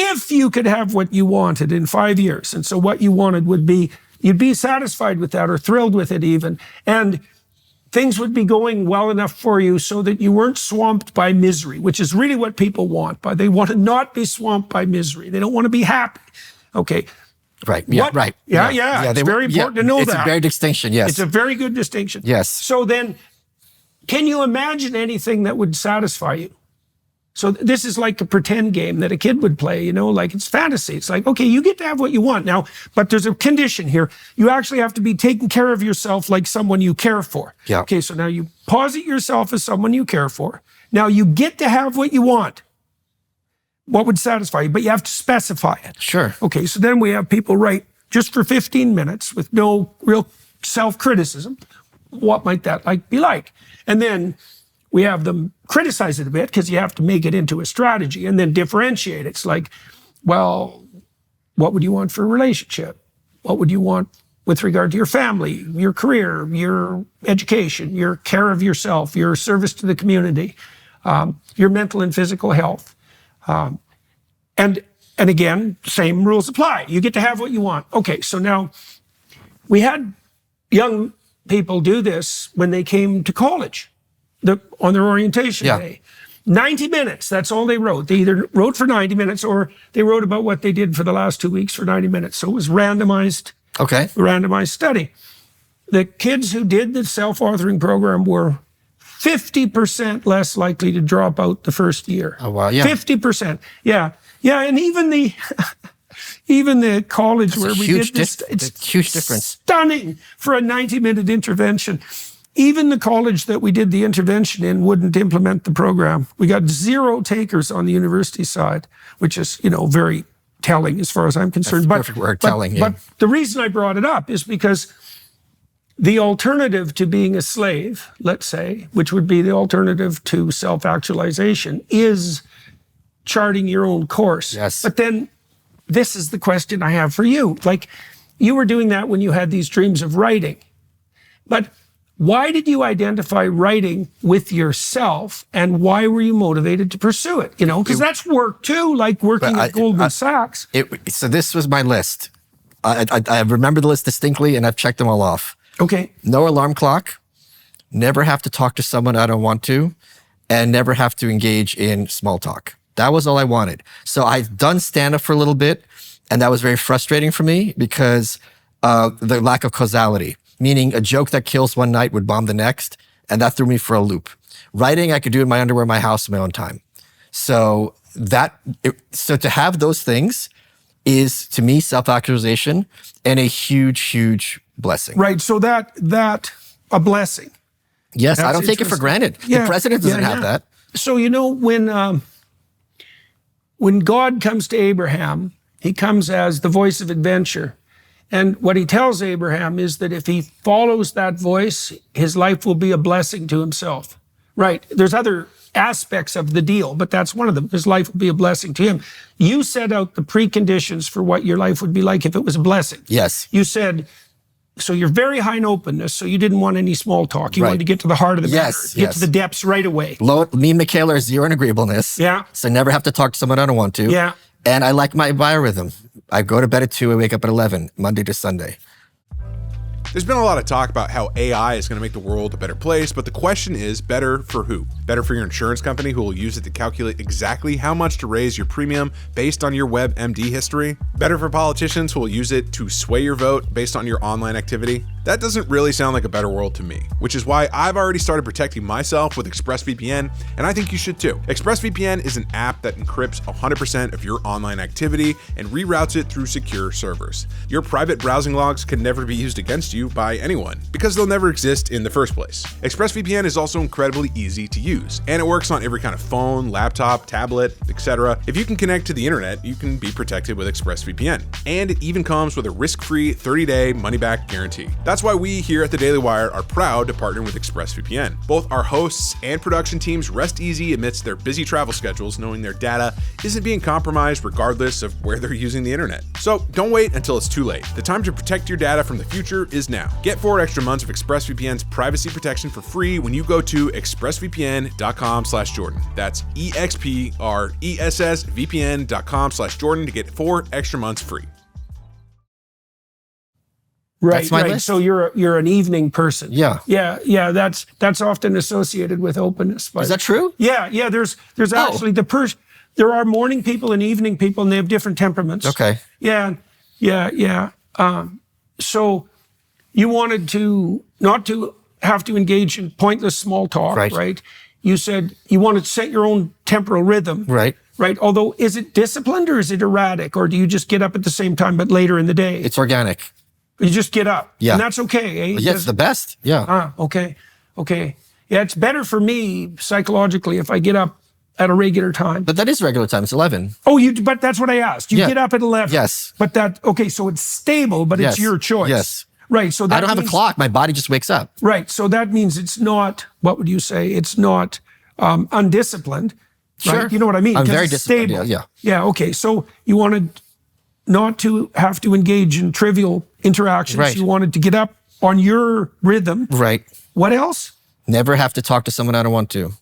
if you could have what you wanted in 5 years. And so what you wanted would be, you'd be satisfied with that or thrilled with it even. And things would be going well enough for you so that you weren't swamped by misery, which is really what people want. But they want to not be swamped by misery. They don't want to be happy. Okay. Right. Yeah. What? Right. Yeah. It's very important to know that. It's a very distinction. Yes. It's a very good distinction. Yes. So then, can you imagine anything that would satisfy you? So this is like a pretend game that a kid would play, you know, like it's fantasy. It's like, okay, you get to have what you want now, but there's a condition here. You actually have to be taking care of yourself like someone you care for. Yeah. Okay, so now you posit yourself as someone you care for. Now you get to have what you want. What would satisfy you? But you have to specify it. Sure. Okay, so then we have people write just for 15 minutes with no real self-criticism. What might that be like? And then we have them criticize it a bit because you have to make it into a strategy and then differentiate. It's like, well, what would you want for a relationship? What would you want with regard to your family, your career, your education, your care of yourself, your service to the community, your mental and physical health? And again, same rules apply. You get to have what you want. Okay, so now we had young people do this when they came to college. On their orientation day. 90 minutes, that's all they wrote. They either wrote for 90 minutes or they wrote about what they did for the last 2 weeks for 90 minutes. So it was randomized study. The kids who did the self-authoring program were 50% less likely to drop out the first year. Oh, wow, yeah. 50%. Yeah, and even the college where we did this, it's a huge difference. Stunning for a 90-minute intervention. Even the college that we did the intervention in wouldn't implement the program. We got 0 takers on the university side, which is, very telling as far as I'm concerned. That's perfect word, telling. But the reason I brought it up is because the alternative to being a slave, let's say, which would be the alternative to self-actualization, is charting your own course. Yes. But then this is the question I have for you. Like, you were doing that when you had these dreams of writing. But why did you identify writing with yourself, and why were you motivated to pursue it? Because that's work too, like working at Goldman Sachs. So this was my list. I remember the list distinctly, and I've checked them all off. Okay. No alarm clock, never have to talk to someone I don't want to, and never have to engage in small talk. That was all I wanted. So I've done stand-up for a little bit, and that was very frustrating for me because the lack of causality. Meaning a joke that kills one night would bomb the next, and that threw me for a loop. Writing, I could do in my underwear in my house in my own time. So to have those things is, to me, self-actualization and a huge, huge blessing. Right, so that a blessing. Yes, I don't take it for granted. Yeah, the president doesn't have that. So, when God comes to Abraham, he comes as the voice of adventure. And what he tells Abraham is that if he follows that voice, his life will be a blessing to himself. Right. There's other aspects of the deal, but that's one of them. His life will be a blessing to him. You set out the preconditions for what your life would be like if it was a blessing. Yes. You said, so you're very high in openness, so you didn't want any small talk. You wanted to get to the heart of the matter, get to the depths right away. Me and Michaela are 0 in agreeableness. Yeah. So I never have to talk to someone I don't want to. Yeah. And I like my biorhythm. I go to bed at 2, I wake up at 11, Monday to Sunday. There's been a lot of talk about how AI is going to make the world a better place, but the question is, better for who? Better for your insurance company who will use it to calculate exactly how much to raise your premium based on your WebMD history? Better for politicians who will use it to sway your vote based on your online activity? That doesn't really sound like a better world to me, which is why I've already started protecting myself with ExpressVPN, and I think you should too. ExpressVPN is an app that encrypts 100% of your online activity and reroutes it through secure servers. Your private browsing logs can never be used against you by anyone because they'll never exist in the first place. ExpressVPN is also incredibly easy to use, and it works on every kind of phone, laptop, tablet, etc. If you can connect to the internet, you can be protected with ExpressVPN, and it even comes with a risk-free 30-day money-back guarantee. That's why we here at The Daily Wire are proud to partner with ExpressVPN. Both our hosts and production teams rest easy amidst their busy travel schedules, knowing their data isn't being compromised regardless of where they're using the internet. So don't wait until it's too late. The time to protect your data from the future is now. Get 4 extra months of ExpressVPN's privacy protection for free when you go to expressvpn.com/Jordan. That's EXPRESSVPN.com/Jordan to get 4 extra months free. Right, That's my right. list. So you're an evening person. Yeah. Yeah. That's often associated with openness. But Is that true? Yeah. There's actually there are morning people and evening people, and they have different temperaments. Okay. Yeah. So you wanted to not to have to engage in pointless small talk, right? You said you wanted to set your own temporal rhythm. Right. Right. Although, is it disciplined or is it erratic, or do you just get up at the same time but later in the day? It's organic. You just get up. Yeah. And that's okay. Eh? Yeah, it's the best. Yeah. Okay. Yeah, it's better for me psychologically if I get up at a regular time. But that is regular time. It's 11. Oh, but that's what I asked. You Yeah. get up at 11. Yes. But so it's stable, but Yes. it's your choice. Yes. Right. So that I don't have a means- clock. My body just wakes up. Right. So that means it's not, what would you say? It's not undisciplined. Sure. Right? You know what I mean? I'm 'Cause very it's disciplined. stable. Yeah. Yeah. Okay. So you wanted not to have to engage in trivial interactions. Right. You wanted to get up on your rhythm. Right. What else? Never have to talk to someone I don't want to.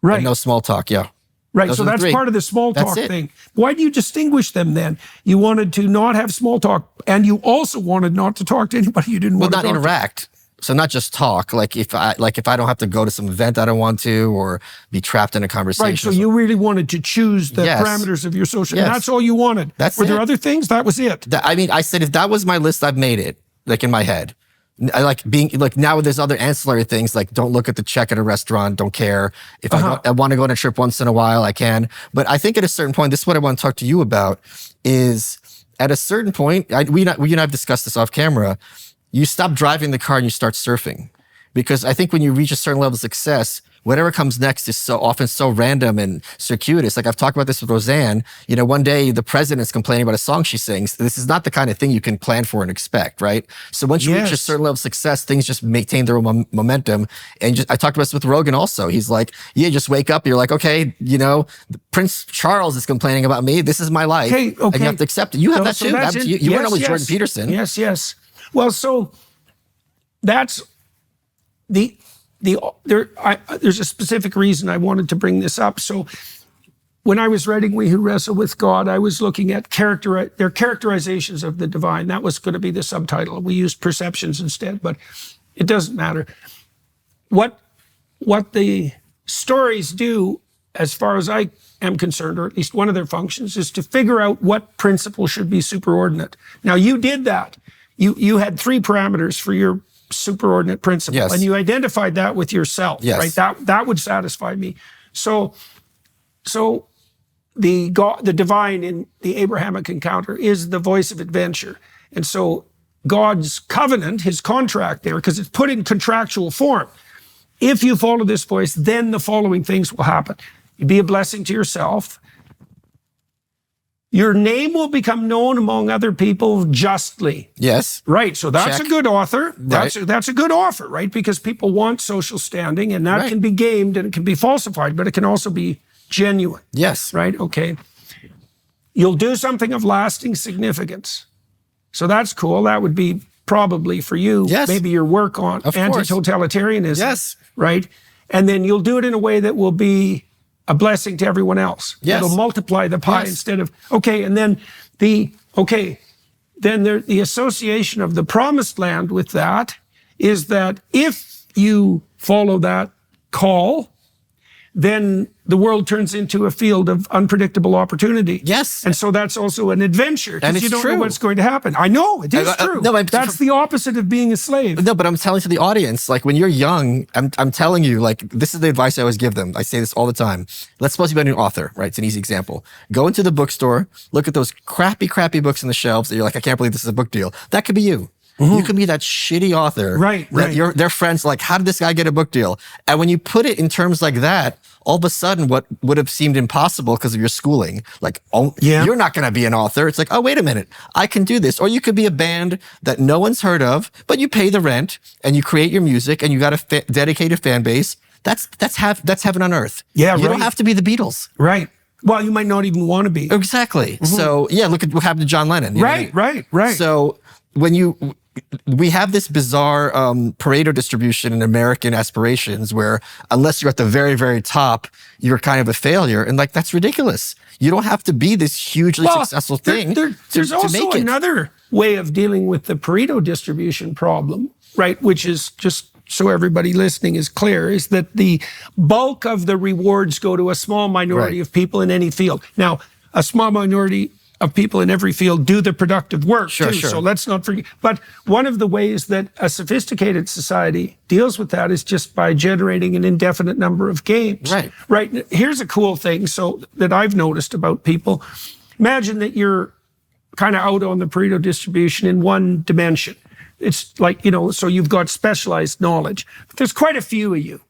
Right. And no small talk. Yeah. Right. Those So are the that's 3. part of the small That's talk it. thing. Why do you distinguish them then? You wanted to not have small talk, and you also wanted not to talk to anybody you didn't Well, want to not talk interact. So not just talk. Like if I don't have to go to some event I don't want to, or be trapped in a to. conversation. Right. So you really wanted to choose the Yes. parameters of your social. Yes. And that's all you wanted. That's Were there it. other things? That was it. I said if that was my list, I've made it. Like in my head. I like being like now there's other ancillary things like don't look at the check at a restaurant, don't care. If I want to go on a trip once in a while, I can. But I think at a certain point, this is what I want to talk to you about is at a certain point, we and I have discussed this off camera, you stop driving the car and you start surfing. Because I think when you reach a certain level of success, whatever comes next is so often so random and circuitous. Like I've talked about this with Roseanne. You know, one day the president's complaining about a song she sings. This is not the kind of thing you can plan for and expect, right? So once you reach a certain level of success, things just maintain their momentum. And I talked about this with Rogan also. He's like, yeah, just wake up. You're like, okay, you know, Prince Charles is complaining about me. This is my life. Okay. And you have to accept it. You have that So too. that's it. You weren't always Jordan Peterson. Yes. Well, so that's there's a specific reason I wanted to bring this up. So when I was writing We Who Wrestle with God, I was looking at their characterizations of the divine. That was going to be the subtitle. We used perceptions instead, but it doesn't matter. What the stories do, as far as I am concerned, or at least one of their functions, is to figure out what principle should be superordinate. Now, you did that. You had 3 parameters for your superordinate principle, yes. and you identified that with yourself, yes. right? That would satisfy me. So the divine in the Abrahamic encounter is the voice of adventure, and so God's covenant, his contract there, because it's put in contractual form. If you follow this voice, then the following things will happen. You be a blessing to yourself. Your name will become known among other people justly. Yes. Right. So that's Check. a good author. Right. That's a good offer, right? Because people want social standing, and that Right. can be gamed and it can be falsified, but it can also be genuine. Yes. Right. Okay. You'll do something of lasting significance. So that's cool. That would be probably for you. Yes. Maybe your work on Of course. anti-totalitarianism. Yes. Right. And then you'll do it in a way that will be a blessing to everyone else. Yes. It'll multiply the pie Yes. instead of, okay, and then the association of the promised land with that is that if you follow that call, then the world turns into a field of unpredictable opportunity. Yes. And so that's also an adventure, And because it's you don't true. know what's going to happen. I know, it is true. no, That's the opposite of being a slave. No, but I'm telling to the audience, like when you're young, I'm telling you, like this is the advice I always give them. I say this all the time. Let's suppose you've been an author, right? It's an easy example. Go into the bookstore, look at those crappy books on the shelves that you're like, I can't believe this is a book deal. That could be you. You could be that shitty author. Right, that right. Their friends are like, how did this guy get a book deal? And when you put it in terms like that, all of a sudden what would have seemed impossible because of your schooling, like, oh, Yeah. you're not going to be an author. It's like, oh, wait a minute. I can do this. Or you could be a band that no one's heard of, but you pay the rent and you create your music and you got a dedicated fan base. That's heaven on earth. Yeah, You right. don't have to be the Beatles. Right. Well, you might not even want to be. Exactly. So yeah, look at what happened to John Lennon. You know what I mean? Right. So when you we have this bizarre Pareto distribution in American aspirations where unless you're at the very, very top, you're kind of a failure. And like, that's ridiculous. You don't have to be this hugely successful thing there's to also make it. another way of dealing with the Pareto distribution problem, right? Which is, just so everybody listening is clear, is that the bulk of the rewards go to a small minority of people in any field. Now, a small minority of people in every field do the productive work too. Sure. So let's not forget. But one of the ways that a sophisticated society deals with that is just by generating an indefinite number of games. Right. Here's a cool thing that I've noticed about people. Imagine that you're kind of out on the Pareto distribution in one dimension. It's like, so you've got specialized knowledge. But there's quite a few of you.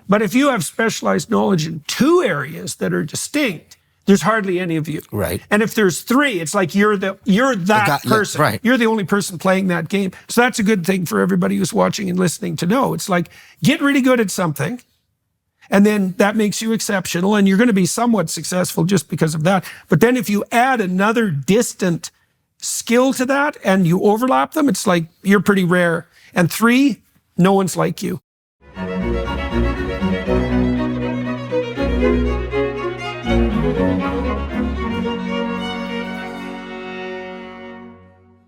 But if you have specialized knowledge in two areas that are distinct, there's hardly any of you. Right. And if there's three, it's like you're that person. Right. You're the only person playing that game. So that's a good thing for everybody who's watching and listening to know. It's like, get really good at something, and then that makes you exceptional, and you're going to be somewhat successful just because of that. But then if you add another distant skill to that and you overlap them, it's like you're pretty rare. And three, no one's like you.